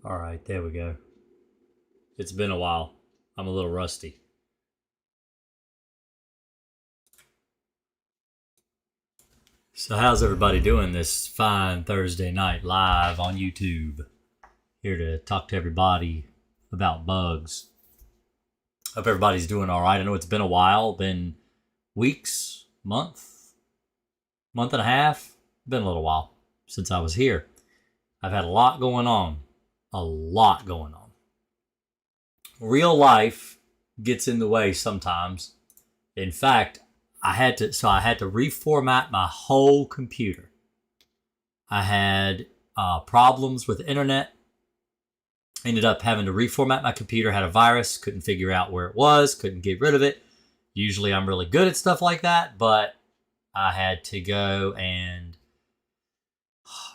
All right, there we go. It's been a while. I'm a little rusty. So how's everybody doing this fine Thursday night live on YouTube? Here to talk to everybody about bugs. Hope everybody's doing all right. I know it's been a while, been weeks, month and a half. Been a little while since I was here. I've had a lot going on. Real life gets in the way sometimes. In fact, I had to reformat my whole computer. I had problems with the internet. Ended up having to reformat my computer, had a virus, couldn't figure out where it was, couldn't get rid of it. Usually I'm really good at stuff like that, but I had to go and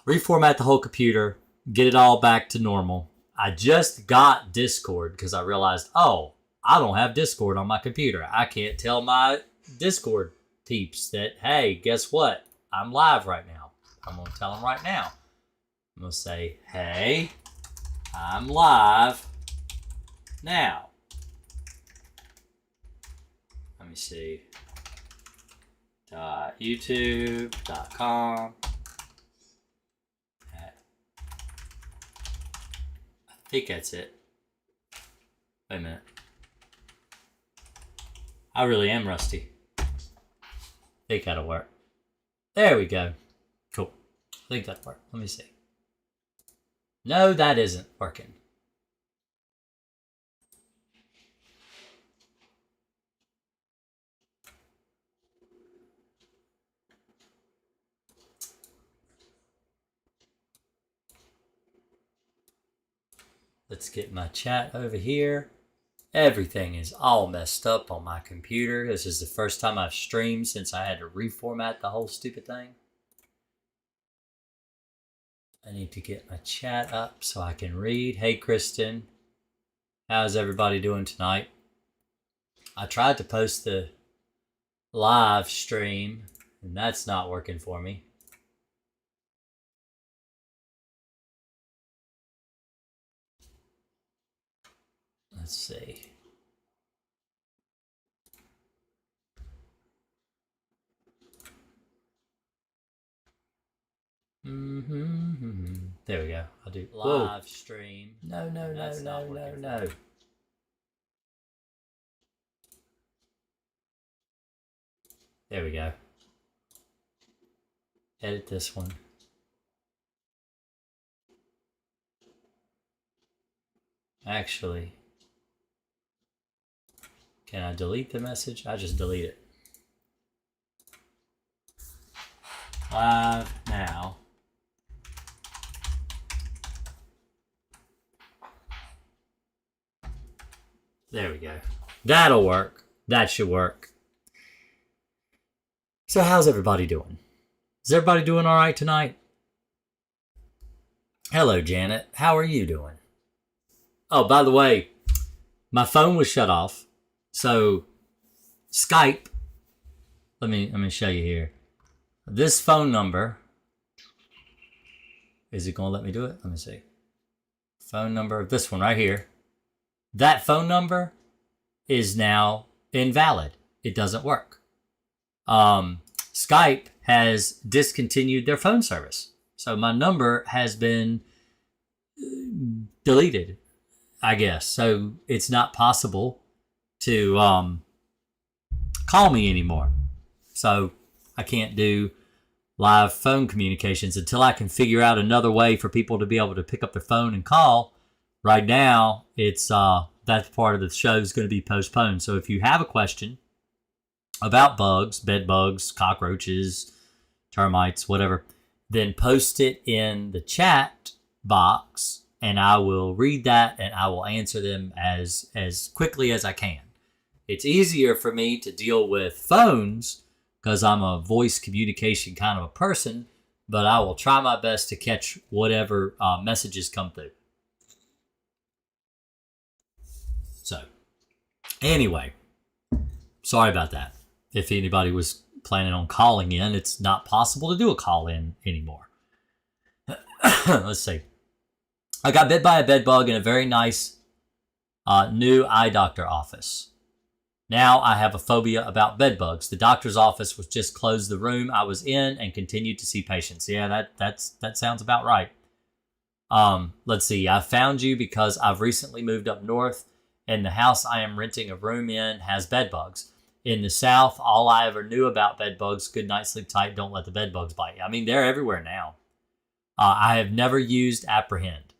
reformat the whole computer, get it all back to normal. I just got Discord because I realized, I don't have Discord on my computer. I can't tell my Discord peeps that, hey, guess what? I'm live right now. I'm going to tell them right now. I'm going to say, hey, I'm live now. Let me see. YouTube.com. I think that's it. Wait a minute. I really am rusty. I think that'll work. There we go. Cool. I think that'll work. Let me see. No, that isn't working. Let's get my chat over here. Everything is all messed up on my computer. This is the first time I've streamed since I had to reformat the whole stupid thing. I need to get my chat up so I can read. Hey, Kristen. How's everybody doing tonight? I tried to post the live stream, and that's not working for me. Let's see. There we go. I'll do live stream. No. There we go. Edit this one. Actually, can I delete the message? I just delete it. Live now. There we go. That'll work. That should work. So how's everybody doing? Is everybody doing all right tonight? Hello, Janet. How are you doing? Oh, by the way, my phone was shut off. So Skype, let me show you here. This phone number, is it going to let me do it? Let me see. Phone number, this one right here. That phone number is now invalid. It doesn't work. Skype has discontinued their phone service. So my number has been deleted, I guess. So it's not possible to call me anymore. So I can't do live phone communications until I can figure out another way for people to be able to pick up their phone and call. Right now, it's that part of the show is going to be postponed. So if you have a question about bugs, bed bugs, cockroaches, termites, whatever, then post it in the chat box, and I will read that and I will answer them as quickly as I can. It's easier for me to deal with phones because I'm a voice communication kind of a person, but I will try my best to catch whatever messages come through. So, anyway, sorry about that. If anybody was planning on calling in, it's not possible to do a call in anymore. Let's see. I got bit by a bed bug in a very nice new eye doctor office. Now I have a phobia about bed bugs. The doctor's office was just closed the room I was in and continued to see patients. Yeah, that sounds about right. Let's see. I found you because I've recently moved up north, and the house I am renting a room in has bed bugs. In the South, all I ever knew about bed bugs: good night, sleep tight, don't let the bed bugs bite you. I mean, they're everywhere now. I have never used Apprehend.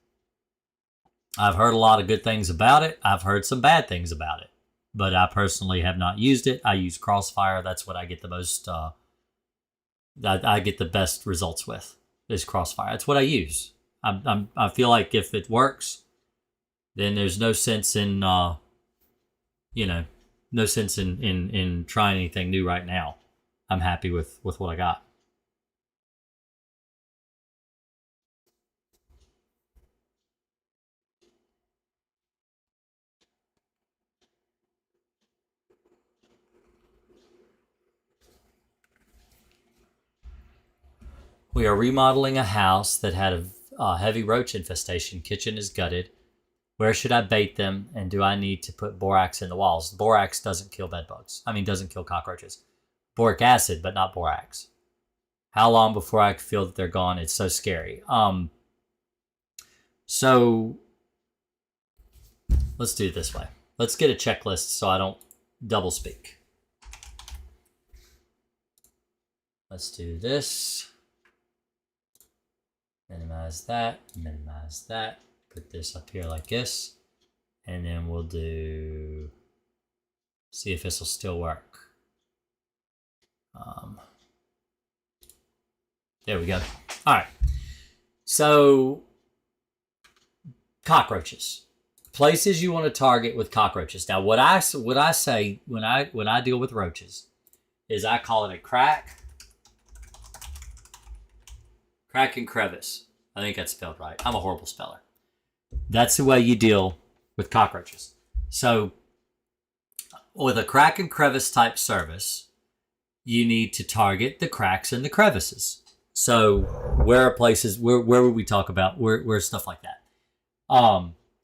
I've heard a lot of good things about it. I've heard some bad things about it, but I personally have not used it. I use Crossfire. That's what I get the most. I get the best results with is Crossfire. That's what I use. I feel like if it works, then there's no sense in no sense in trying anything new right now. I'm happy with what I got. We are remodeling a house that had a heavy roach infestation. Kitchen is gutted. Where should I bait them, and do I need to put borax in the walls? Borax doesn't kill bed bugs. Doesn't kill cockroaches. Boric acid, but not borax. How long before I feel that they're gone? It's so scary. So let's do it this way. Let's get a checklist so I don't double speak. Let's do this. Minimize that, put this up here like this, and then we'll see if this will still work. There we go. All right. So, cockroaches. Places you want to target with cockroaches. Now, what I say when I deal with roaches is I call it a crack and crevice. I think that's spelled right. I'm a horrible speller. That's the way you deal with cockroaches. So with a crack and crevice type service, you need to target the cracks and the crevices. So where are places, where would we talk about? Where stuff like that?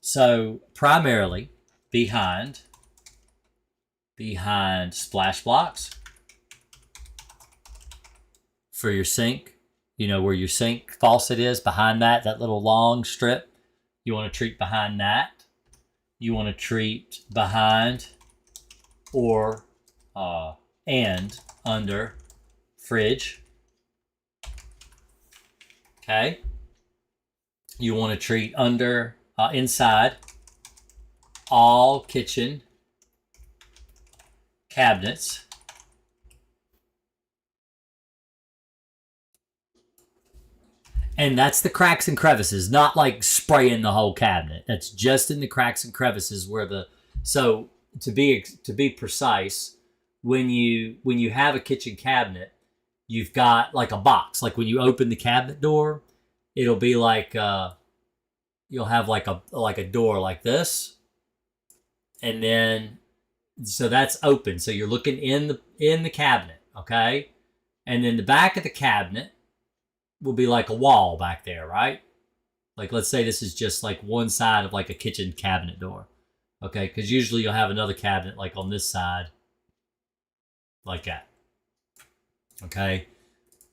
So primarily behind splash blocks for your sink. Where your sink faucet is, behind that little long strip. You want to treat behind that. You want to treat behind or and under fridge. Okay. You want to treat under inside all kitchen cabinets. And that's the cracks and crevices, not like spraying the whole cabinet. That's just in the cracks and crevices where so to be precise, when you have a kitchen cabinet, you've got like a box. Like when you open the cabinet door, it'll be like you'll have like a door like this, and then so that's open. So you're looking in the cabinet, okay, and then the back of the cabinet will be like a wall back there, right? Like, let's say this is just like one side of like a kitchen cabinet door, okay? Because usually you'll have another cabinet like on this side, like that, okay?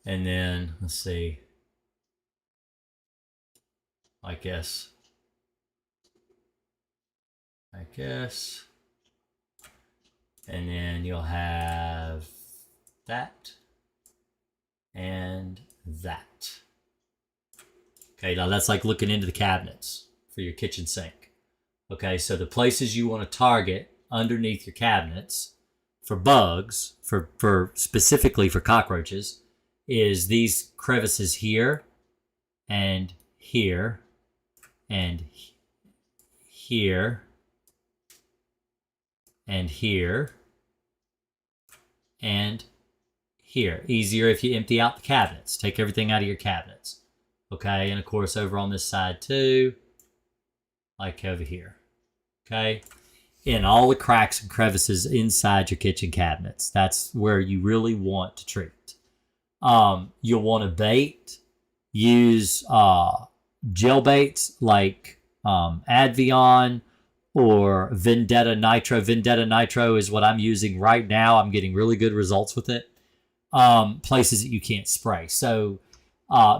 And then, let's see, like this, and then you'll have that and that. Okay, now that's like looking into the cabinets for your kitchen sink. Okay, so the places you want to target underneath your cabinets for bugs, for specifically for cockroaches, is these crevices here and here and here and here and here. Easier if you empty out the cabinets. Take everything out of your cabinets. Okay, and of course over on this side too, like over here. Okay, in all the cracks and crevices inside your kitchen cabinets. That's where you really want to treat. You'll want to bait. Use gel baits like Advion or Vendetta Nitro. Vendetta Nitro is what I'm using right now. I'm getting really good results with it. Places that you can't spray. So,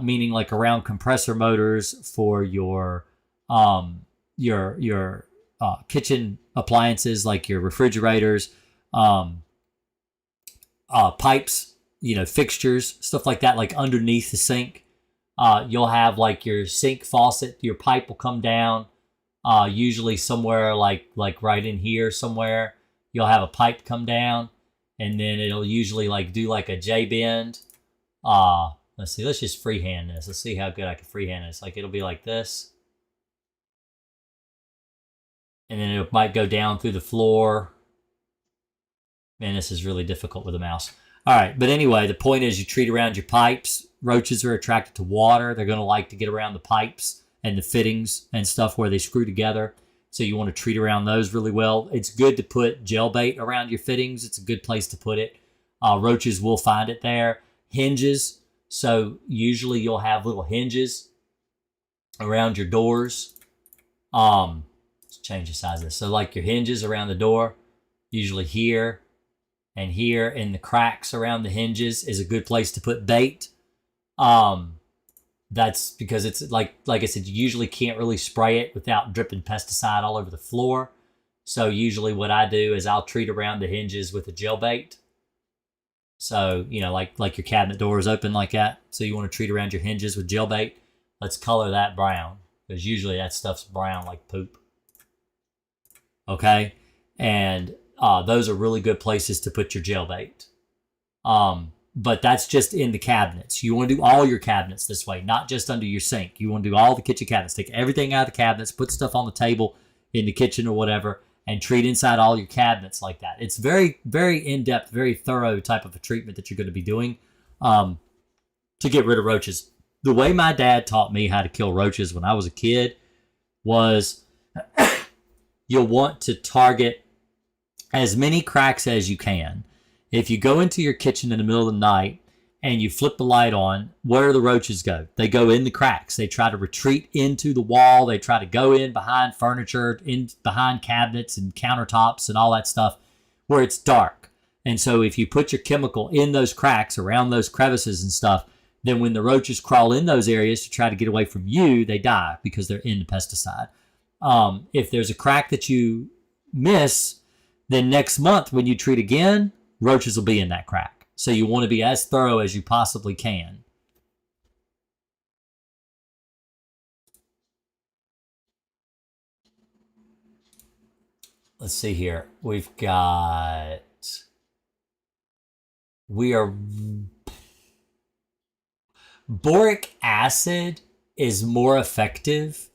meaning like around compressor motors for your kitchen appliances, like your refrigerators, pipes, fixtures, stuff like that, like underneath the sink. You'll have like your sink faucet, your pipe will come down, usually somewhere like right in here somewhere. You'll have a pipe come down, and then it'll usually like do like a J-bend. Let's see, let's just freehand this. Let's see how good I can freehand this. Like it'll be like this. And then it might go down through the floor. Man, this is really difficult with a mouse. All right, but anyway, the point is you treat around your pipes. Roaches are attracted to water. They're going to like to get around the pipes and the fittings and stuff where they screw together. So you want to treat around those really well. It's good to put gel bait around your fittings. It's a good place to put it. Roaches will find it there. Hinges. So usually you'll have little hinges around your doors. Let's change the size of this. So like your hinges around the door, usually here and here in the cracks around the hinges is a good place to put bait. That's because it's like I said, you usually can't really spray it without dripping pesticide all over the floor. So usually what I do is I'll treat around the hinges with a gel bait. So, like your cabinet door is open like that. So you want to treat around your hinges with gel bait. Let's color that brown, because usually that stuff's brown like poop. Okay? And those are really good places to put your gel bait. But that's just in the cabinets. You want to do all your cabinets this way, not just under your sink. You want to do all the kitchen cabinets. Take everything out of the cabinets, put stuff on the table in the kitchen or whatever, and treat inside all your cabinets like that. It's very, very in-depth, very thorough type of a treatment that you're going to be doing to get rid of roaches. The way my dad taught me how to kill roaches when I was a kid was you'll want to target as many cracks as you can. If you go into your kitchen in the middle of the night and you flip the light on, where do the roaches go? They go in the cracks. They try to retreat into the wall. They try to go in behind furniture, in behind cabinets and countertops and all that stuff where it's dark. And so if you put your chemical in those cracks, around those crevices and stuff, then when the roaches crawl in those areas to try to get away from you, they die because they're in the pesticide. If there's a crack that you miss, then next month when you treat again, roaches will be in that crack. So you want to be as thorough as you possibly can. Let's see here. Boric acid is more effective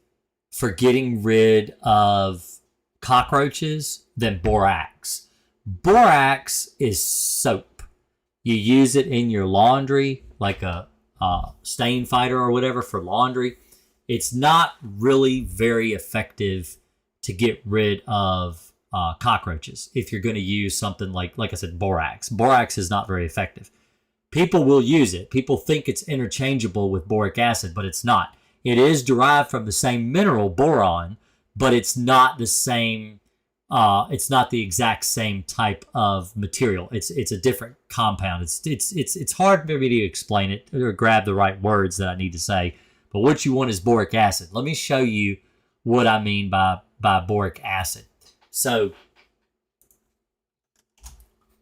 for getting rid of cockroaches than borax. Borax is soap. You use it in your laundry, like a stain fighter or whatever for laundry. It's not really very effective to get rid of cockroaches if you're going to use something like I said, borax. Borax is not very effective. People will use it. People think it's interchangeable with boric acid, but it's not. It is derived from the same mineral, boron, but it's not the same. It's not the exact same type of material. It's a different compound. It's hard for me to explain it or grab the right words that I need to say. But what you want is boric acid. Let me show you what I mean by boric acid. So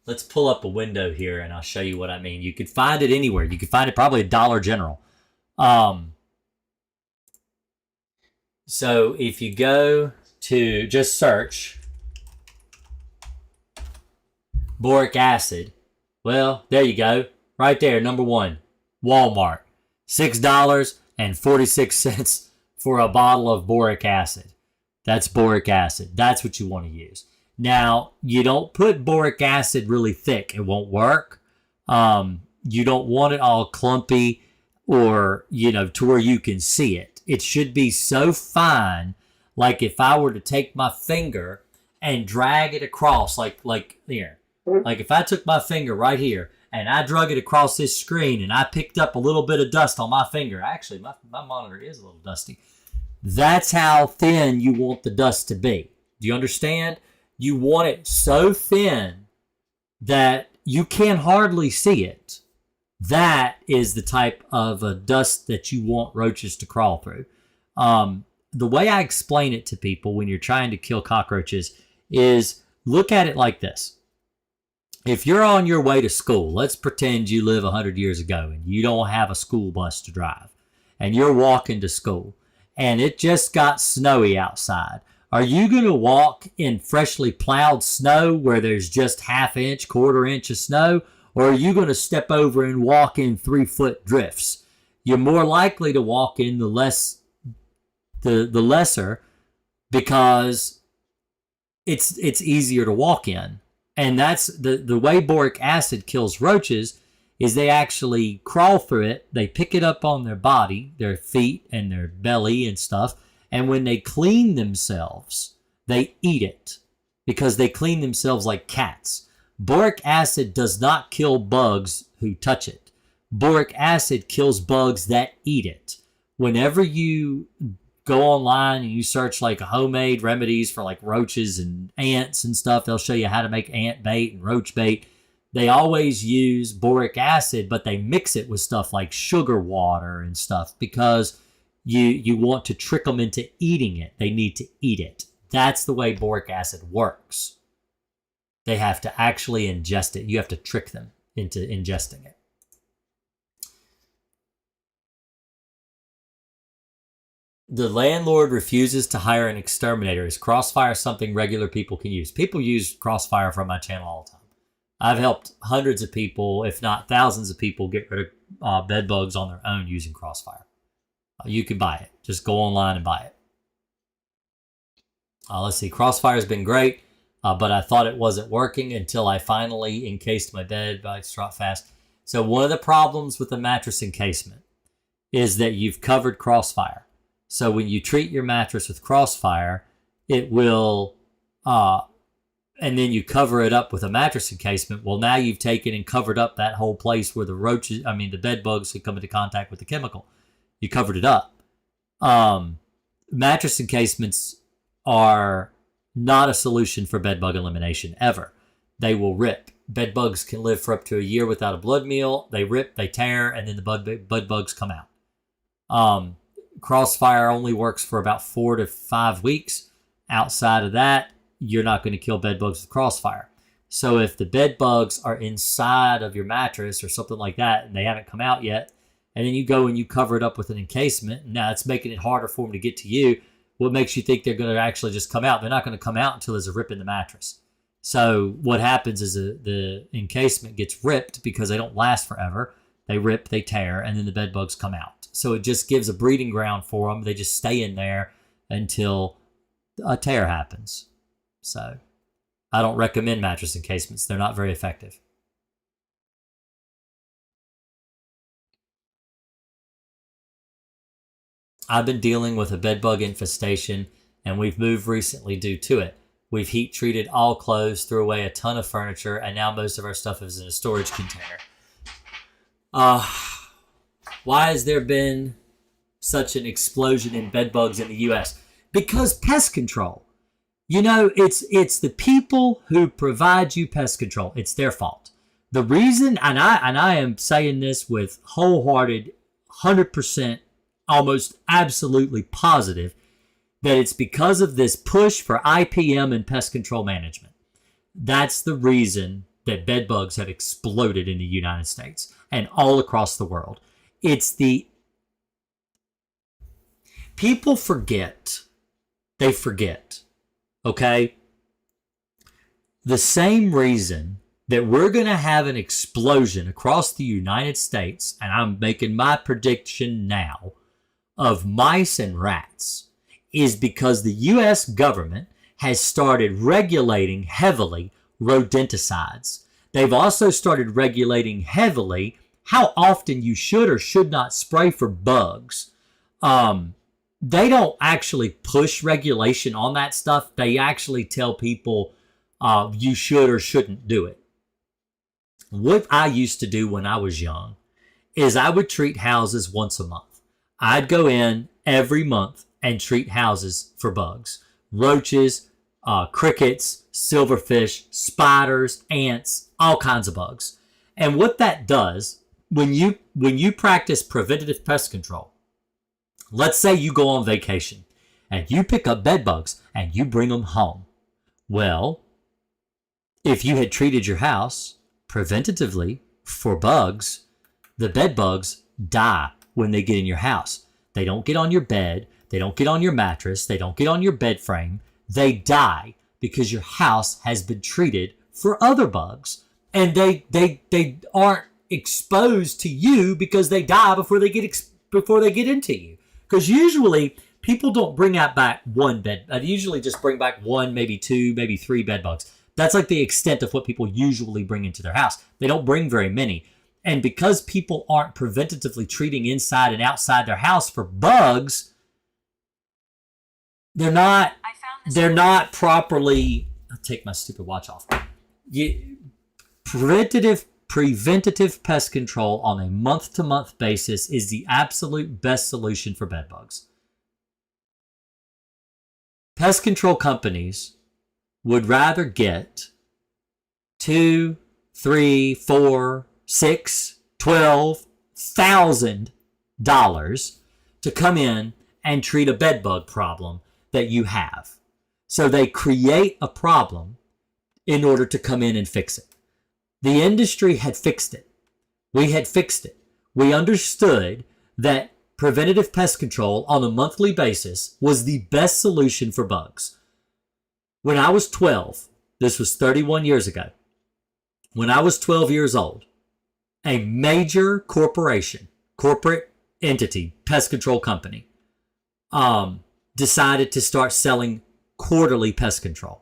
let's pull up a window here and I'll show you what I mean. You could find it anywhere. You could find it probably at Dollar General. So if you go to just search boric acid, well, there you go. Right there, number one, Walmart. $6.46 for a bottle of boric acid. That's boric acid. That's what you want to use. Now, you don't put boric acid really thick. It won't work. You don't want it all clumpy or, to where you can see it. It should be so fine, like if I were to take my finger and drag it across, like here. Like if I took my finger right here and I drug it across this screen and I picked up a little bit of dust on my finger. Actually, my monitor is a little dusty. That's how thin you want the dust to be. Do you understand? You want it so thin that you can hardly see it. That is the type of dust that you want roaches to crawl through. The way I explain it to people when you're trying to kill cockroaches is look at it like this. If you're on your way to school, let's pretend you live 100 years ago and you don't have a school bus to drive, and you're walking to school, and it just got snowy outside. Are you going to walk in freshly plowed snow where there's just half inch, quarter inch of snow? Or are you going to step over and walk in 3-foot drifts? You're more likely to walk in the lesser because it's easier to walk in. And that's the way boric acid kills roaches is they actually crawl through it. They pick it up on their body, their feet and their belly and stuff. And when they clean themselves, they eat it because they clean themselves like cats. Boric acid does not kill bugs who touch it. Boric acid kills bugs that eat it. Whenever you go online and you search like homemade remedies for like roaches and ants and stuff, they'll show you how to make ant bait and roach bait. They always use boric acid, but they mix it with stuff like sugar water and stuff because you want to trick them into eating it. They need to eat it. That's the way boric acid works. They have to actually ingest it. You have to trick them into ingesting it. The landlord refuses to hire an exterminator. Is Crossfire something regular people can use? People use Crossfire from my channel all the time. I've helped hundreds of people, if not thousands of people, get rid of bed bugs on their own using Crossfire. You can buy it. Just go online and buy it. Let's see. Crossfire has been great, but I thought it wasn't working until I finally encased my bed by Strot Fast. So one of the problems with the mattress encasement is that you've covered Crossfire. So when you treat your mattress with Crossfire, it will, and then you cover it up with a mattress encasement. Well, now you've taken and covered up that whole place where the bed bugs could come into contact with the chemical. You covered it up. Mattress encasements are not a solution for bed bug elimination ever. They will rip. Bed bugs can live for up to a year without a blood meal. They rip, they tear, and then the bed bugs come out. Crossfire only works for about 4 to 5 weeks. Outside of that, you're not going to kill bed bugs with Crossfire. So if the bed bugs are inside of your mattress or something like that and they haven't come out yet, and then you go and you cover it up with an encasement, now it's making it harder for them to get to you. What makes you think they're going to actually just come out? They're not going to come out until there's a rip in the mattress. So what happens is the encasement gets ripped because they don't last forever. They rip, they tear, and then the bed bugs come out. So it just gives a breeding ground for them. They just stay in there until a tear happens. So I don't recommend mattress encasements. They're not very effective. I've been dealing with a bed bug infestation, and we've moved recently due to it. We've heat treated all clothes, threw away a ton of furniture, and now most of our stuff is in a storage container. Why has there been such an explosion in bed bugs in the U.S.? Because pest control. You know, it's the people who provide you pest control. It's their fault. The reason, and I am saying this with wholehearted, 100%, almost absolutely positive, that it's because of this push for IPM and pest control management. That's the reason that bed bugs have exploded in the United States and all across the world. It's the people forget. They forget. Okay? The same reason that we're going to have an explosion across the United States, and I'm making my prediction now, of mice and rats is because the U.S. government has started regulating heavily rodenticides. They've also started regulating heavily how often you should or should not spray for bugs. They don't actually push regulation on that stuff. They actually tell people you should or shouldn't do it. What I used to do when I was young is I would treat houses once a month. I'd go in every month and treat houses for bugs, roaches, crickets, silverfish, spiders, ants, all kinds of bugs. And what that does, when you practice preventative pest control, let's say you go on vacation and you pick up bed bugs and you bring them home. Well, if you had treated your house preventatively for bugs, the bed bugs die when they get in your house. They don't get on your bed. They don't get on your mattress. They don't get on your bed frame. They die because your house has been treated for other bugs. And they aren't exposed to you because they die before they get into you. Because usually people don't bring out back one bed. I usually just bring back one, maybe two, maybe three bed bugs. That's like the extent of what people usually bring into their house. They don't bring very many. And because people aren't preventatively treating inside and outside their house for bugs, they're not properly. I'll take my stupid watch off. Preventative pest control on a month-to-month basis is the absolute best solution for bed bugs. Pest control companies would rather get $2, $3, $4, $6, $12,000 to come in and treat a bed bug problem that you have. So they create a problem in order to come in and fix it. The industry had fixed it. We had fixed it. We understood that preventative pest control on a monthly basis was the best solution for bugs. When I was 12, this was 31 years ago, when I was 12 years old, a major corporate entity, pest control company, decided to start selling quarterly pest control.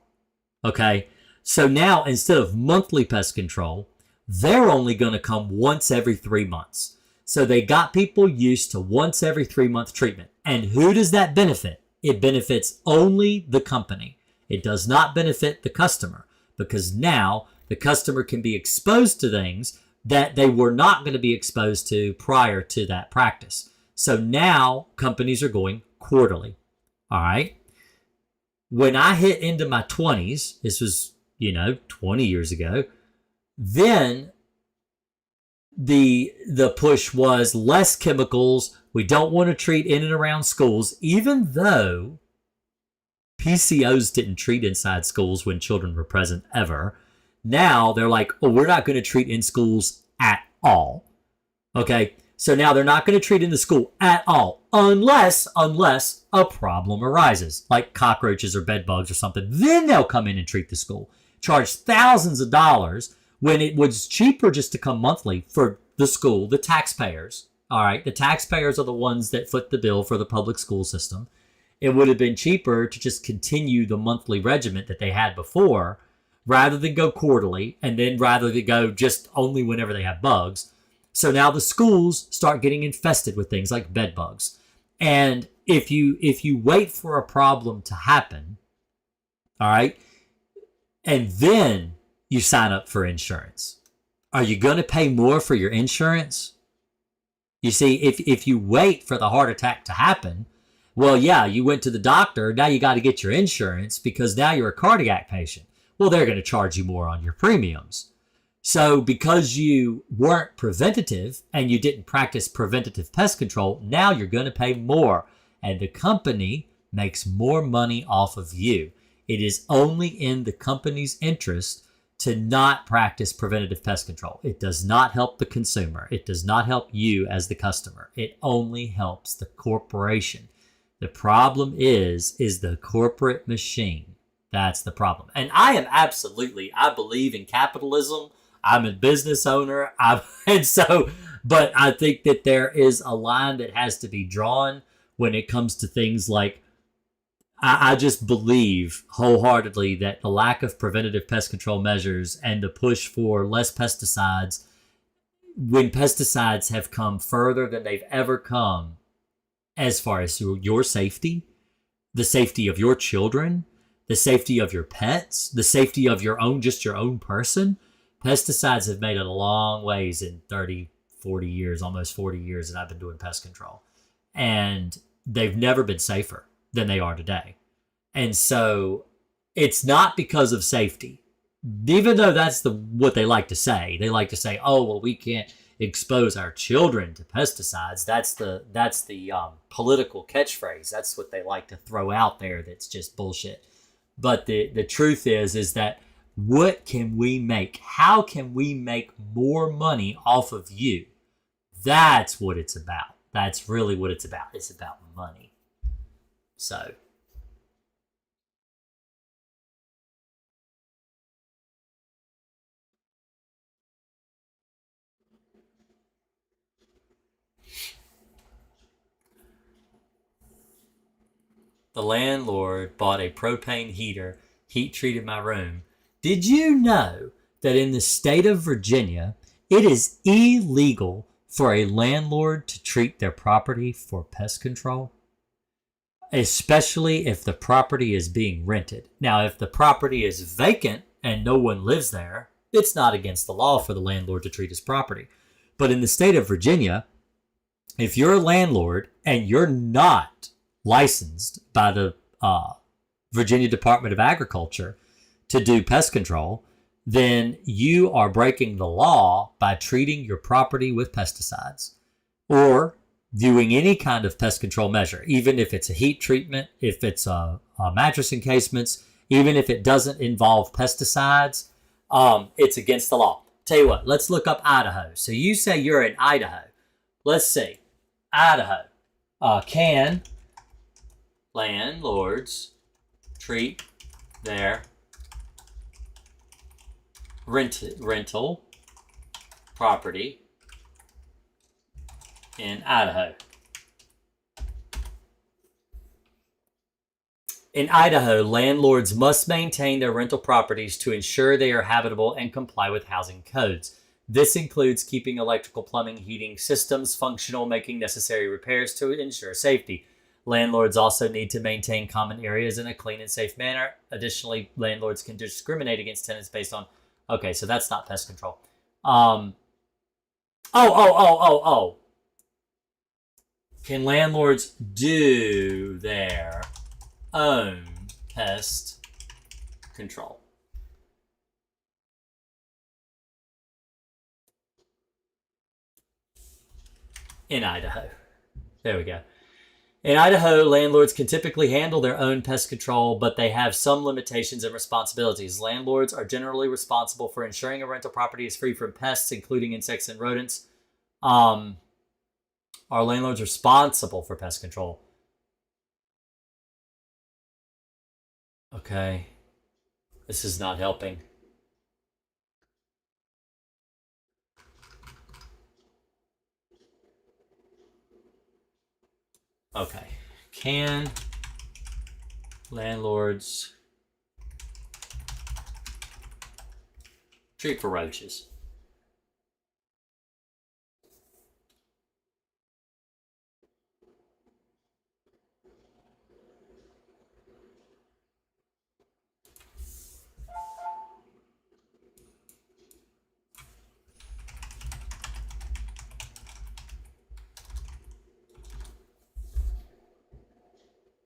Okay? So now, instead of monthly pest control, they're only going to come once every 3 months. So they got people used to once every 3 month treatment. And who does that benefit? It benefits only the company. It does not benefit the customer, because now the customer can be exposed to things that they were not going to be exposed to prior to that practice. So now companies are going quarterly. All right. When I hit into my 20s, this was, 20 years ago, then the push was less chemicals. We don't want to treat in and around schools, even though PCOs didn't treat inside schools when children were present ever. Now they're like, oh, we're not going to treat in schools at all. Okay, so now they're not going to treat in the school at all unless a problem arises, like cockroaches or bed bugs or something. Then they'll come in and treat the school, charge thousands of dollars when it was cheaper just to come monthly for the school, the taxpayers. All right, the taxpayers are the ones that foot the bill for the public school system. It would have been cheaper to just continue the monthly regimen that they had before, rather than go quarterly, and then rather than go just only whenever they have bugs. So now the schools start getting infested with things like bed bugs. And if you wait for a problem to happen, all right, and then you sign up for insurance, are you going to pay more for your insurance? You see, if you wait for the heart attack to happen, well, yeah, you went to the doctor. Now you got to get your insurance because now you're a cardiac patient. Well, they're going to charge you more on your premiums. So because you weren't preventative and you didn't practice preventative pest control, now you're going to pay more. And the company makes more money off of you. It is only in the company's interest to not practice preventative pest control. It does not help the consumer. It does not help you as the customer. It only helps the corporation. The problem is the corporate machine. That's the problem. And I believe in capitalism. I'm a business owner. But I think that there is a line that has to be drawn when it comes to things like, I just believe wholeheartedly that the lack of preventative pest control measures and the push for less pesticides, when pesticides have come further than they've ever come, as far as your safety, the safety of your children, the safety of your pets, the safety of your own person, Pesticides have made it a long ways in 30, 40 years, almost 40 years that I've been doing pest control. And they've never been safer than they are today. And so it's not because of safety, even though that's what they like to say. They like to say, "Oh, well, we can't expose our children to pesticides." That's the political catchphrase. That's what they like to throw out there. That's just bullshit. But the truth is that what can we make? How can we make more money off of you? That's what it's about. That's really what it's about. It's about money. So. The landlord bought a propane heater, heat treated my room. Did you know that in the state of Virginia, it is illegal for a landlord to treat their property for pest control? Especially if the property is being rented. Now, if the property is vacant and no one lives there, it's not against the law for the landlord to treat his property. But in the state of Virginia, if you're a landlord and you're not licensed by the Virginia Department of Agriculture to do pest control, then you are breaking the law by treating your property with pesticides or doing any kind of pest control measure, even if it's a heat treatment, if it's a mattress encasements, even if it doesn't involve pesticides, it's against the law. Tell you what, let's look up Idaho. So you say you're in Idaho. Let's see. Idaho. Can landlords treat their rental property in Idaho? In Idaho, landlords must maintain their rental properties to ensure they are habitable and comply with housing codes. This includes keeping electrical, plumbing, heating systems functional, making necessary repairs to ensure safety. Landlords also need to maintain common areas in a clean and safe manner. Additionally, landlords can discriminate against tenants based on... Okay, so that's not pest control. Can landlords do their own pest control? In Idaho. There we go. In Idaho, landlords can typically handle their own pest control, but they have some limitations and responsibilities. Landlords are generally responsible for ensuring a rental property is free from pests, including insects and rodents. Are landlords responsible for pest control? Okay. This is not helping. Okay. Can landlords treat for roaches?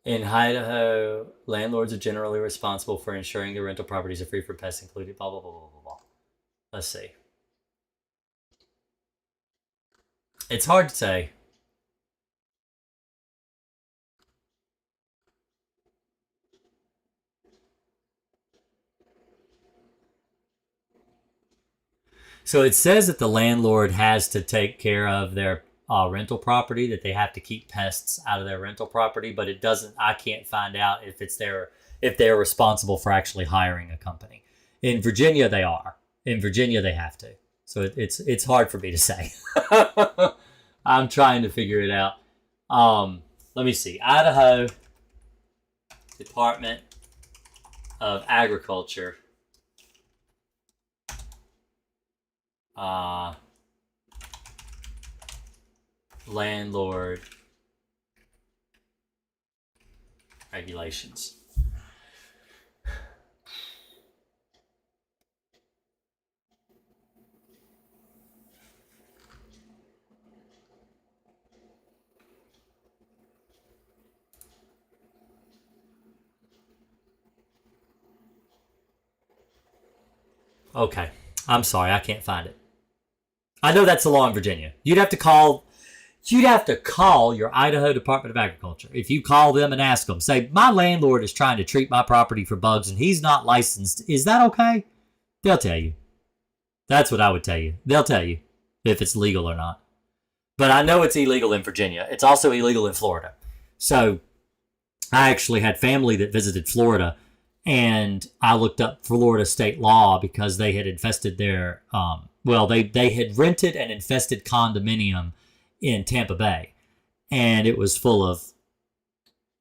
In Idaho, landlords are generally responsible for ensuring their rental properties are free from pests, including blah, blah, blah, blah, blah, blah. Let's see. It's hard to say. So it says that the landlord has to take care of their rental property, that they have to keep pests out of their rental property, but it doesn't. I can't find out if they're responsible for actually hiring a company. In Virginia, they are. In Virginia, they have to. So it's hard for me to say. I'm trying to figure it out. Let me see. Idaho Department of Agriculture. Landlord regulations. Okay. I'm sorry, I can't find it. I know that's the law in Virginia. You'd have to call your Idaho Department of Agriculture. If you call them and ask them, say, my landlord is trying to treat my property for bugs and he's not licensed. Is that okay? They'll tell you. That's what I would tell you. They'll tell you if it's legal or not. But I know it's illegal in Virginia. It's also illegal in Florida. So I actually had family that visited Florida, and I looked up Florida state law because they had infested their, they had rented an infested condominium in Tampa Bay, and it was full of,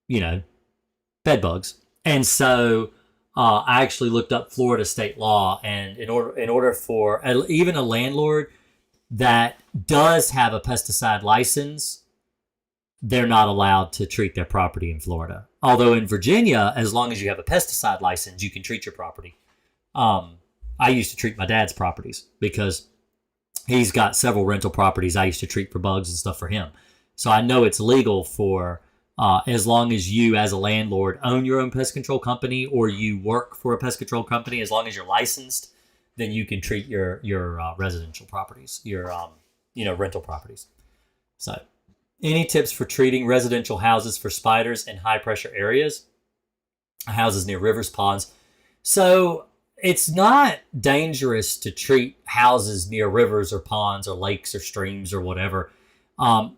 bed bugs. And so I actually looked up Florida state law, and in order for even a landlord that does have a pesticide license, they're not allowed to treat their property in Florida. Although in Virginia, as long as you have a pesticide license, you can treat your property. I used to treat my dad's properties because he's got several rental properties I used to treat for bugs and stuff for him. So I know it's legal for, as long as you as a landlord own your own pest control company or you work for a pest control company, as long as you're licensed, then you can treat your residential properties, your rental properties. So any tips for treating residential houses for spiders in high pressure areas? Houses near rivers, ponds. So it's not dangerous to treat houses near rivers or ponds or lakes or streams or whatever.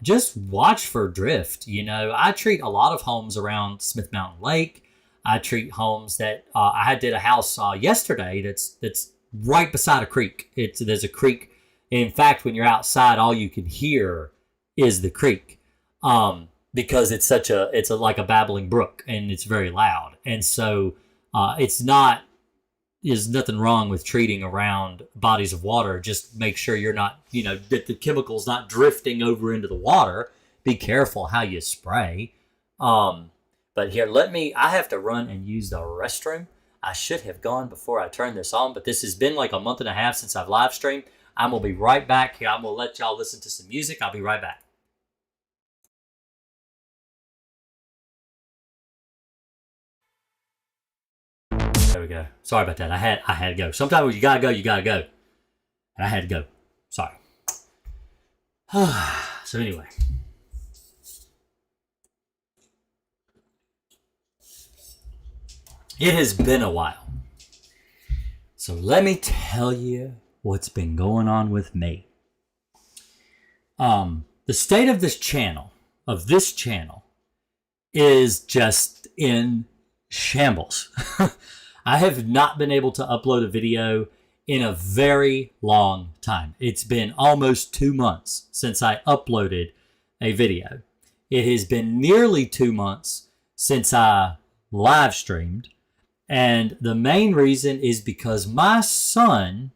Just watch for drift. I treat a lot of homes around Smith Mountain Lake. I treat homes that I did a house yesterday that's right beside a creek. There's a creek. In fact, when you're outside, all you can hear is the creek, because it's like a babbling brook and it's very loud. And so there's nothing wrong with treating around bodies of water. Just make sure you're not, that the chemical's not drifting over into the water. Be careful how you spray. But here, I have to run and use the restroom. I should have gone before I turned this on, but this has been like a month and a half since I've live streamed. I'm going to be right back here. I'm going to let y'all listen to some music. I'll be right back. There we go. Sorry about that. I had to go. Sometimes when you gotta go, you gotta go. And I had to go. Sorry. So anyway. It has been a while. So let me tell you what's been going on with me. The state of this channel, is just in shambles. I have not been able to upload a video in a very long time. It's been almost 2 months since I uploaded a video. It has been nearly 2 months since I live streamed. And the main reason is because my son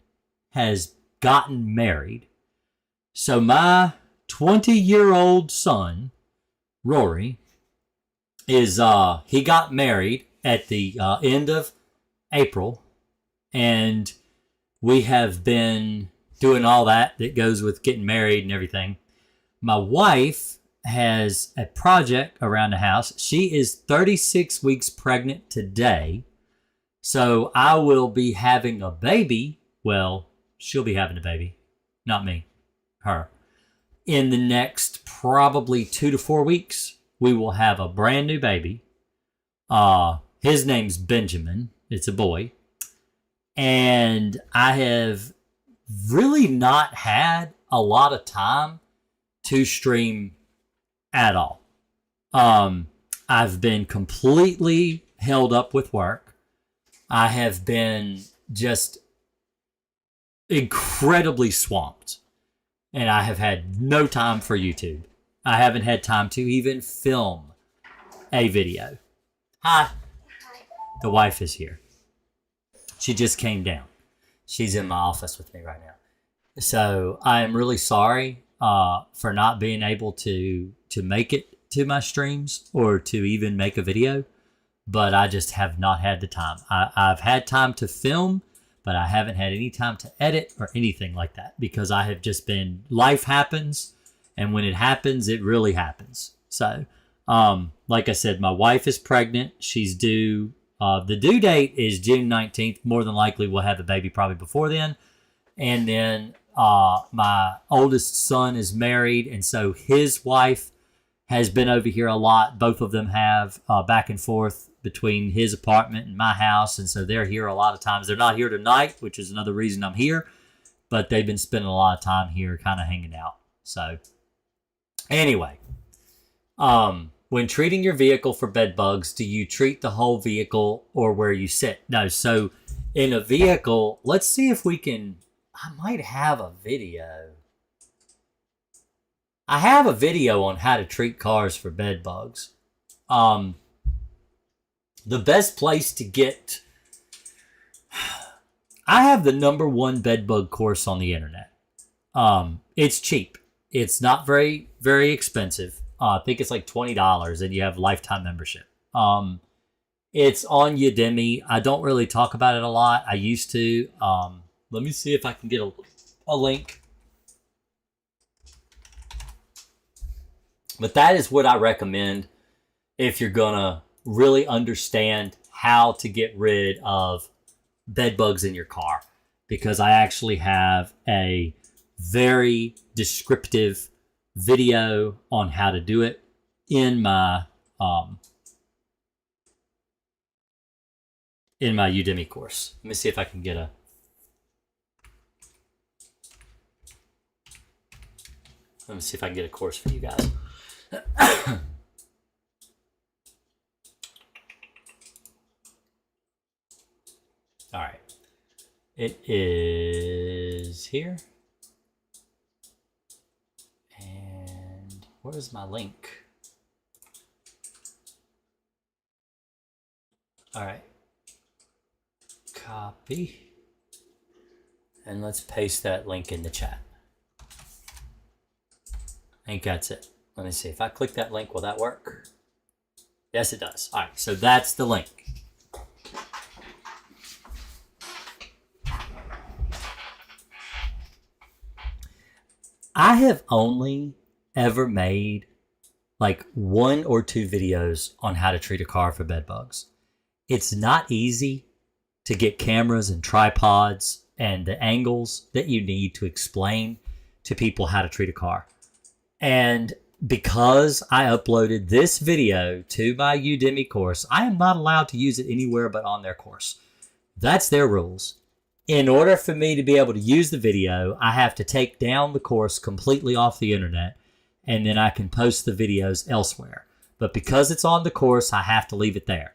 has gotten married. So my 20-year-old son, Rory, he got married at the end of April, and we have been doing all that goes with getting married and everything. My wife has a project around the house. She is 36 weeks pregnant today, so I will be having a baby. Well, she'll be having a baby, not me, her. In the next probably 2 to 4 weeks, we will have a brand new baby. His name's Benjamin. It's a boy. And I have really not had a lot of time to stream at all. I've been completely held up with work. I have been just incredibly swamped. And I have had no time for YouTube. I haven't had time to even film a video. Hi. The wife is here. She just came down. She's in my office with me right now. So I am really sorry for not being able to make it to my streams or to even make a video. But I just have not had the time. I've had time to film, but I haven't had any time to edit or anything like that because I have just been, life happens. And when it happens, it really happens. So, like I said, my wife is pregnant. She's due The due date is June 19th. More than likely, we'll have the baby probably before then. And then my oldest son is married, and so his wife has been over here a lot. Both of them have back and forth between his apartment and my house, and so they're here a lot of times. They're not here tonight, which is another reason I'm here, but they've been spending a lot of time here kind of hanging out. So anyway, when treating your vehicle for bed bugs, do you treat the whole vehicle or where you sit? No, so in a vehicle, let's see if we can, I might have a video. I have a video on how to treat cars for bed bugs. The best place to get, I have the #1 bed bug course on the internet. It's cheap. It's not very, very expensive. I think it's like $20 and you have lifetime membership. It's on Udemy. I don't really talk about it a lot. I used to. Let me see if I can get a link. But that is what I recommend if you're going to really understand how to get rid of bed bugs in your car. Because I actually have a very descriptive video on how to do it in my Udemy course. Let me see if I can get a. Let me see if I can get a course for you guys. All right. It is here. And where's my link? All right. Copy. And let's paste that link in the chat. I think that's it. Let me see. If I click that link, will that work? Yes, it does. All right. So that's the link. I have only ever made like 1 or 2 videos on how to treat a car for bed bugs. It's not easy to get cameras and tripods and the angles that you need to explain to people how to treat a car. And because I uploaded this video to my Udemy course, I am not allowed to use it anywhere but on their course. That's their rules. In order for me to be able to use the video, I have to take down the course completely off the internet, and then I can post the videos elsewhere. But because it's on the course, I have to leave it there.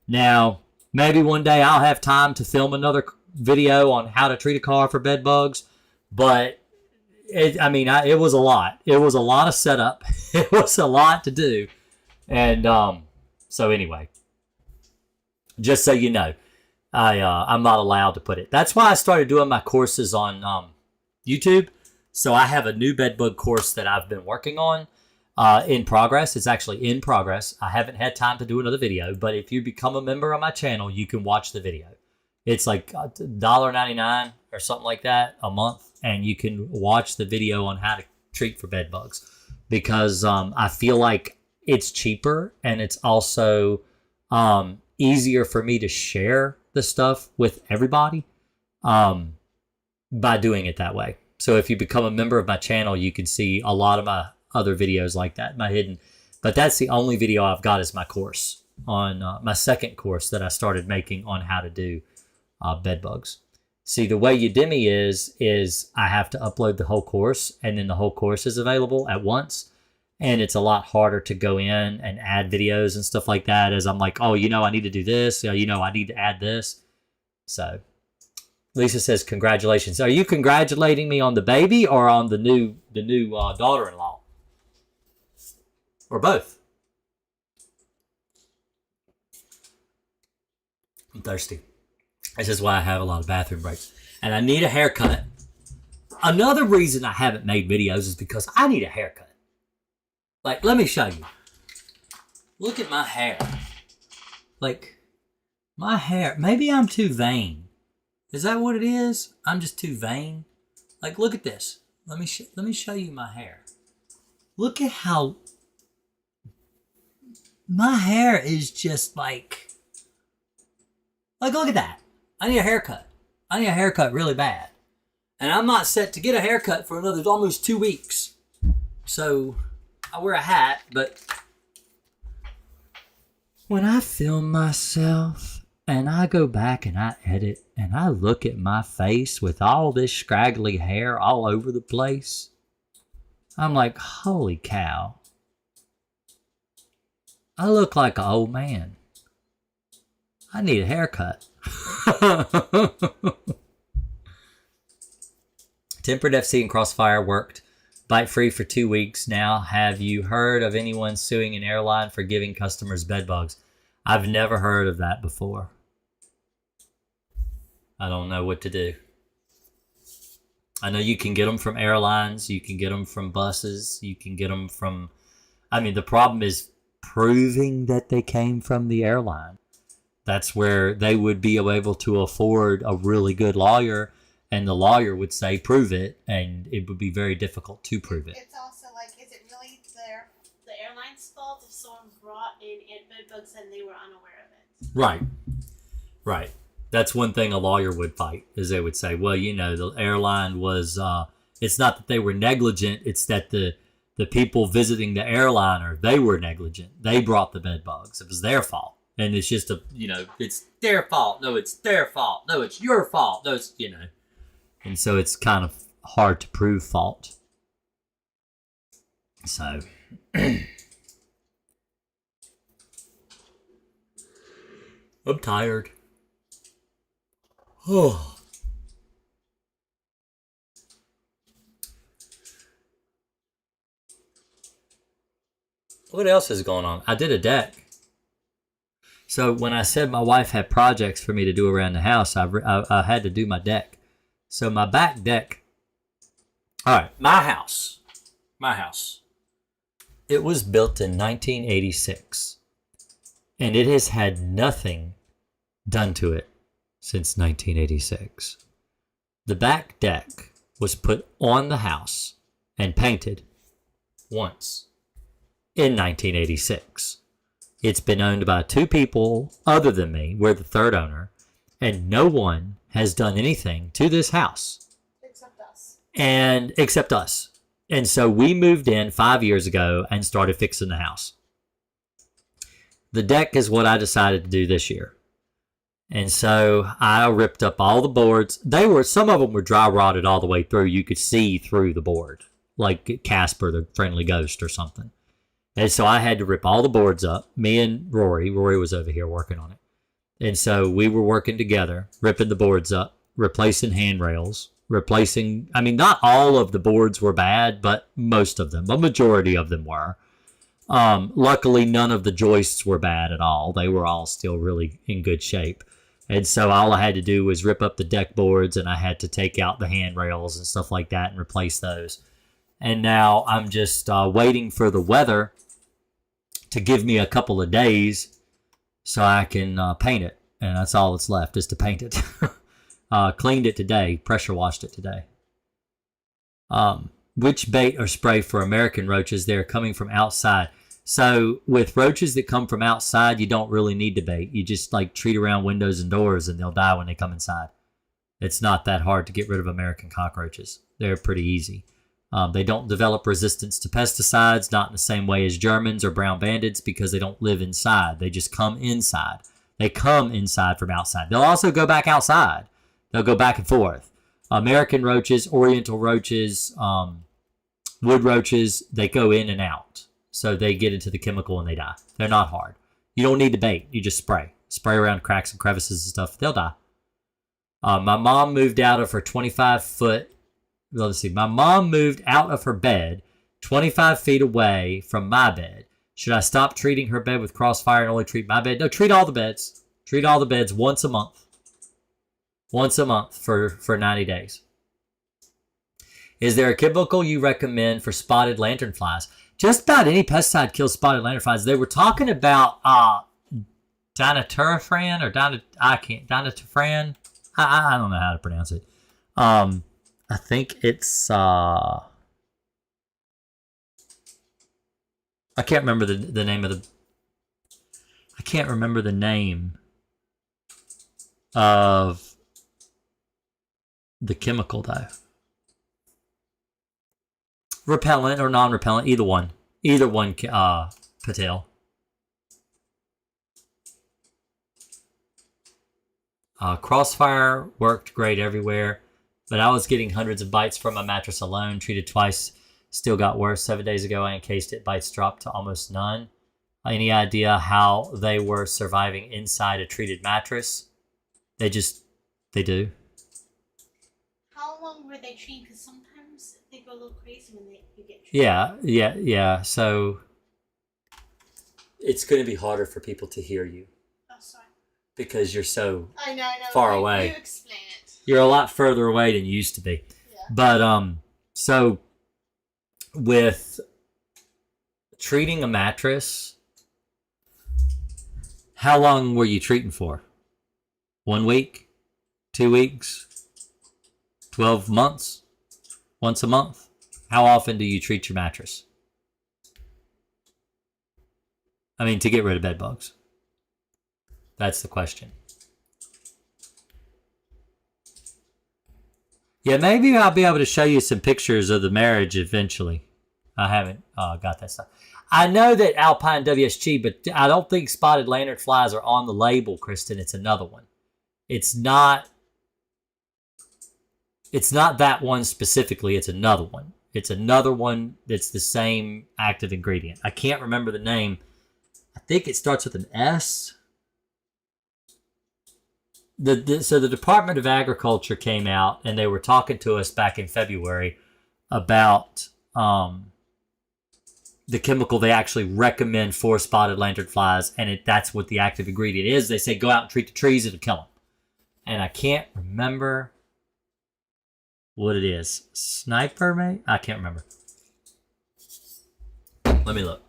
Now, maybe one day I'll have time to film another video on how to treat a car for bed bugs, but it was a lot. It was a lot of setup. It was a lot to do. And so anyway, just so you know, I'm not allowed to put it. That's why I started doing my courses on YouTube. So I have a new bed bug course that I've been working on in progress. It's actually in progress. I haven't had time to do another video, but if you become a member of my channel, you can watch the video. It's like $1.99 or something like that a month, and you can watch the video on how to treat for bed bugs, because I feel like it's cheaper and it's also easier for me to share the stuff with everybody by doing it that way. So if you become a member of my channel, you can see a lot of my other videos like that, my hidden. But that's the only video I've got is my course on my second course that I started making on how to do bed bugs. See, the way Udemy is I have to upload the whole course, and then the whole course is available at once. And it's a lot harder to go in and add videos and stuff like that, as I'm like, oh, I need to do this. I need to add this. So Lisa says, congratulations. Are you congratulating me on the baby or on the new daughter-in-law? Or both? I'm thirsty. This is why I have a lot of bathroom breaks. And I need a haircut. Another reason I haven't made videos is because I need a haircut. Like, let me show you. Look at my hair. Like, my hair. Maybe I'm too vain. Is that what it is? I'm just too vain. Like, look at this. Let me show you my hair. Look at how my hair is just like Like, look at that. I need a haircut. I need a haircut really bad. And I'm not set to get a haircut for another almost 2 weeks. So I wear a hat, but when I film myself and I go back and I edit and I look at my face with all this scraggly hair all over the place, I'm like, holy cow. I look like an old man. I need a haircut. Tempered FC and Crossfire worked bite free for 2 weeks now. Have you heard of anyone suing an airline for giving customers bed bugs? I've never heard of that before. I don't know what to do. I know you can get them from airlines. You can get them from buses. You can get them from... I mean, the problem is proving that they came from the airline. That's where they would be able to afford a really good lawyer, and the lawyer would say, prove it, and it would be very difficult to prove it. It's also like, is it really the airline's fault if someone brought in bed bugs and they were unaware of it? Right. Right. That's one thing a lawyer would fight, is they would say, well, you know, the airline was, it's not that they were negligent, it's that the people visiting the airliner, they were negligent. They brought the bed bugs. It was their fault. And it's just it's their fault. No, it's their fault. No, it's your fault. No, it's, And so it's kind of hard to prove fault. So. I'm tired. Oh. What else is going on? I did a deck. So when I said my wife had projects for me to do around the house, I had to do my deck. So my back deck. All right, my house. It was built in 1986. And it has had nothing done to it since 1986. The back deck was put on the house and painted once in 1986. It's been owned by 2 people other than me. We're the third owner. And no one has done anything to this house. Except us. And so we moved in 5 years ago and started fixing the house. The deck is what I decided to do this year. And so I ripped up all the boards. Some of them were dry rotted all the way through. You could see through the board, like Casper, the friendly ghost or something. And so I had to rip all the boards up. Me and Rory was over here working on it. And so we were working together, ripping the boards up, replacing handrails, not all of the boards were bad, but most of them, a majority of them were. Luckily, none of the joists were bad at all. They were all still really in good shape. And so all I had to do was rip up the deck boards, and I had to take out the handrails and stuff like that and replace those. And now I'm just waiting for the weather to give me a couple of days so I can paint it. And that's all that's left, is to paint it. Cleaned it today, pressure washed it today. Which bait or spray for American roaches? They're coming from outside. So with roaches that come from outside, you don't really need to bait. You just treat around windows and doors and they'll die when they come inside. It's not that hard to get rid of American cockroaches. They're pretty easy. They don't develop resistance to pesticides, not in the same way as Germans or brown bandits, because they don't live inside. They just come inside. They come inside from outside. They'll also go back outside. They'll go back and forth. American roaches, oriental roaches, wood roaches, they go in and out. So they get into the chemical and they die. They're not hard. You don't need to bait. You just spray. Spray around cracks and crevices and stuff. They'll die. My mom moved out of her 25-foot... Well, let's see. My mom moved out of her bed 25 feet away from my bed. Should I stop treating her bed with Crossfire and only treat my bed? No, treat all the beds. Treat all the beds once a month. Once a month for 90 days. Is there a chemical you recommend for spotted lanternflies? Just about any pesticide kills spotted lanternflies. They were talking about dinoturifran or dinoturifran. I don't know how to pronounce it. I think it's I can't remember the name of the. I can't remember the name of the chemical, though. Repellent or non-repellent, either one. Either one, Patel. Crossfire worked great everywhere, but I was getting hundreds of bites from my mattress alone. Treated twice, still got worse. 7 days ago, I encased it. Bites dropped to almost none. Any idea how they were surviving inside a treated mattress? They do. How long were they treated? Because sometimes they go a little crazy when you get treated. Yeah. So it's going to be harder for people to hear you. Oh, sorry. Because you're so I know. far away. You explain it. You're a lot further away than you used to be. Yeah. But so with treating a mattress, how long were you treating for? 1 week? 2 weeks? 12 months? Once a month? How often do you treat your mattress? I mean, to get rid of bed bugs. That's the question. Yeah, maybe I'll be able to show you some pictures of the marriage eventually. I haven't got that stuff. I know that Alpine WSG, but I don't think spotted lantern flies are on the label, Kristen. It's another one. It's not that one specifically. It's another one. It's another one that's the same active ingredient. I can't remember the name. I think it starts with an S. So the Department of Agriculture came out and they were talking to us back in February about the chemical they actually recommend for spotted lanternflies, and that's what the active ingredient is. They say go out and treat the trees, it'll kill them. And I can't remember what it is. Sniper, maybe? I can't remember. Let me look.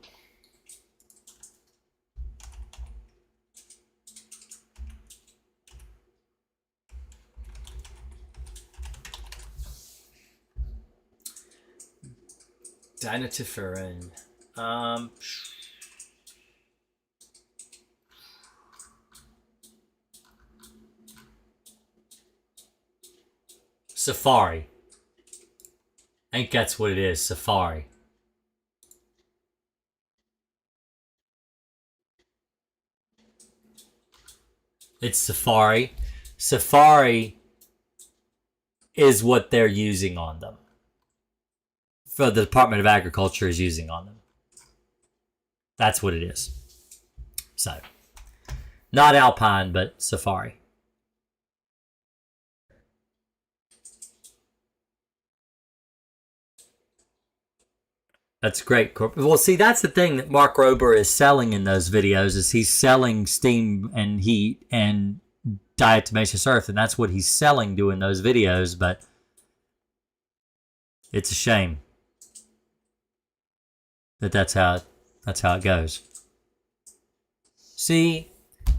Dinatiferin. Safari. I think that's what it is. Safari. It's Safari. Safari is what they're using on them. For the Department of Agriculture is using on them. That's what it is. So, not Alpine, but Safari. That's great. Well, see, that's the thing that Mark Rober is selling in those videos is he's selling steam and heat and diatomaceous earth, and that's what he's selling doing those videos, but it's a shame that's how it goes. See,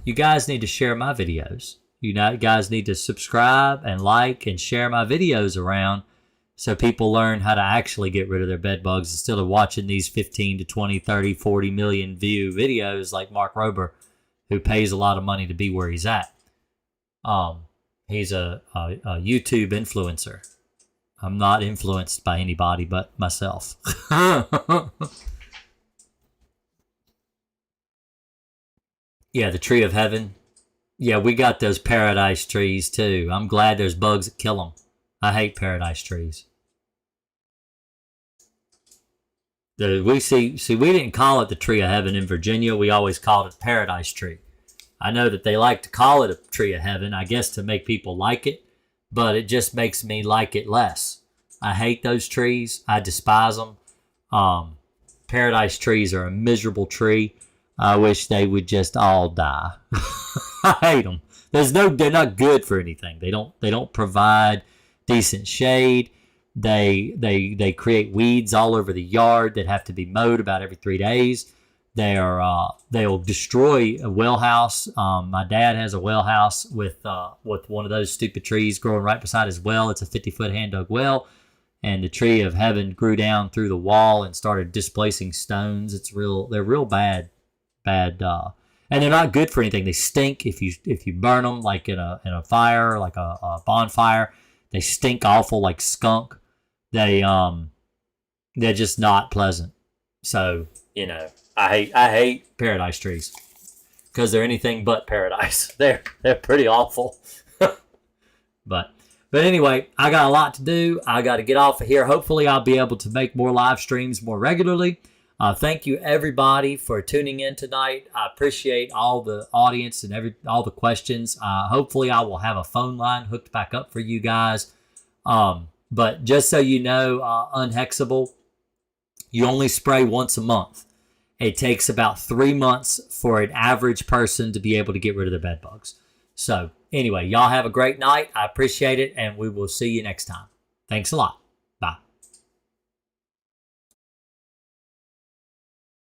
you guys need to share my videos. You guys need to subscribe and like and share my videos around so people learn how to actually get rid of their bed bugs instead of watching these 15 to 20, 30, 40 million view videos like Mark Rober, who pays a lot of money to be where he's at. He's a YouTube influencer. I'm not influenced by anybody but myself. Yeah, the tree of heaven. Yeah, we got those paradise trees too. I'm glad there's bugs that kill them. I hate paradise trees. We didn't call it the tree of heaven in Virginia. We always called it paradise tree. I know that they like to call it a tree of heaven, I guess to make people like it, but it just makes me like it less. I hate those trees. I despise them. Paradise trees are a miserable tree. I wish they would just all die. I hate them. They're not good for anything. They don't provide decent shade. They create weeds all over the yard that have to be mowed about every 3 days. They'll destroy a well house. My dad has a well house with one of those stupid trees growing right beside his well. It's a 50-foot hand dug well, and the tree of heaven grew down through the wall and started displacing stones. They're real bad. and they're not good for anything. They stink if you burn them, like in a fire, like a bonfire. They stink awful, like skunk. They're just not pleasant. So I hate paradise trees because they're anything but paradise. They're pretty awful. But anyway, I got a lot to do. I got to get off of here. Hopefully, I'll be able to make more live streams more regularly. Thank you, everybody, for tuning in tonight. I appreciate all the audience and all the questions. Hopefully, I will have a phone line hooked back up for you guys. But just so you know, unhexable, you only spray once a month. It takes about 3 months for an average person to be able to get rid of their bed bugs. So anyway, y'all have a great night. I appreciate it, and we will see you next time. Thanks a lot.